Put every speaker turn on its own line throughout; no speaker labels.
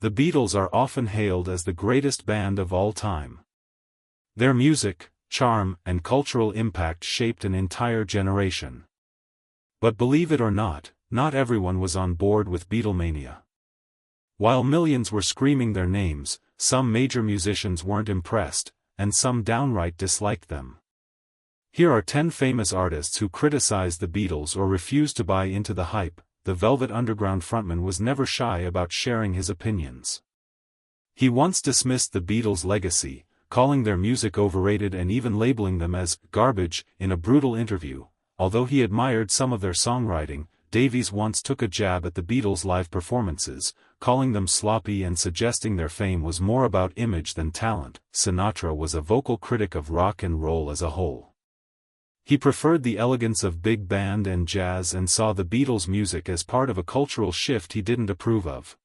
The Beatles are often hailed as the greatest band of all time. Their music, charm, and cultural impact shaped an entire generation. But believe it or not, not everyone was on board with Beatlemania. While millions were screaming their names, some major musicians weren't impressed, and some downright disliked them. Here are 10 famous artists who criticized the Beatles or refused to buy into the hype. The Velvet Underground frontman was never shy about sharing his opinions. He once dismissed the Beatles' legacy, calling their music overrated and even labeling them as garbage in a brutal interview. Although he admired some of their songwriting, Davies once took a jab at the Beatles' live performances, calling them sloppy and suggesting their fame was more about image than talent. Sinatra was a vocal critic of rock and roll as a whole. He preferred the elegance of big band and jazz and saw the Beatles' music as part of a cultural shift he didn't approve of.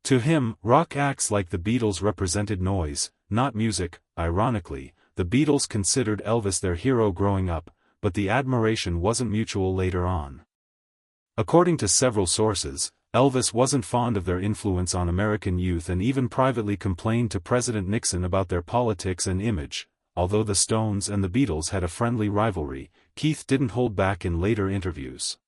To him, rock acts like the Beatles represented noise, not music. Ironically, the Beatles considered Elvis their hero growing up, but the admiration wasn't mutual later on. According to several sources, Elvis wasn't fond of their influence on American youth and even privately complained to President Nixon about their politics and image. Although the Stones and the Beatles had a friendly rivalry, Keith didn't hold back in later interviews.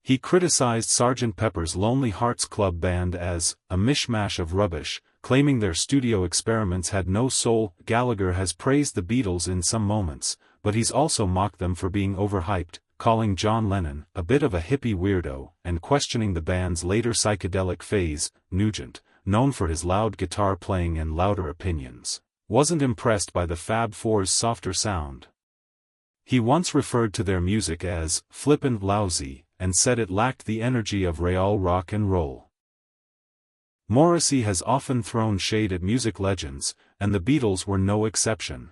He criticized Sgt. Pepper's Lonely Hearts Club Band as a mishmash of rubbish, claiming their studio experiments had no soul. Gallagher has praised the Beatles in some moments, but he's also mocked them for being overhyped, calling John Lennon a bit of a hippie weirdo, and questioning the band's later psychedelic phase. Nugent, known for his loud guitar playing and louder opinions, wasn't impressed by the Fab Four's softer sound. He once referred to their music as flippant lousy, and said it lacked the energy of real rock and roll. Morrissey has often thrown shade at music legends, and the Beatles were no exception.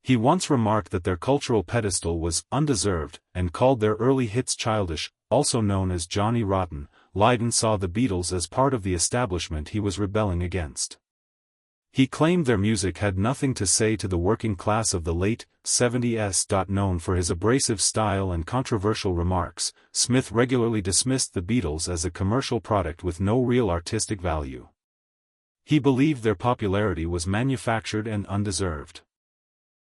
He once remarked that their cultural pedestal was undeserved, and called their early hits childish. Also known as Johnny Rotten, Lydon saw the Beatles as part of the establishment he was rebelling against. He claimed their music had nothing to say to the working class of the late 70s. Known for his abrasive style and controversial remarks, Smith regularly dismissed the Beatles as a commercial product with no real artistic value. He believed their popularity was manufactured and undeserved.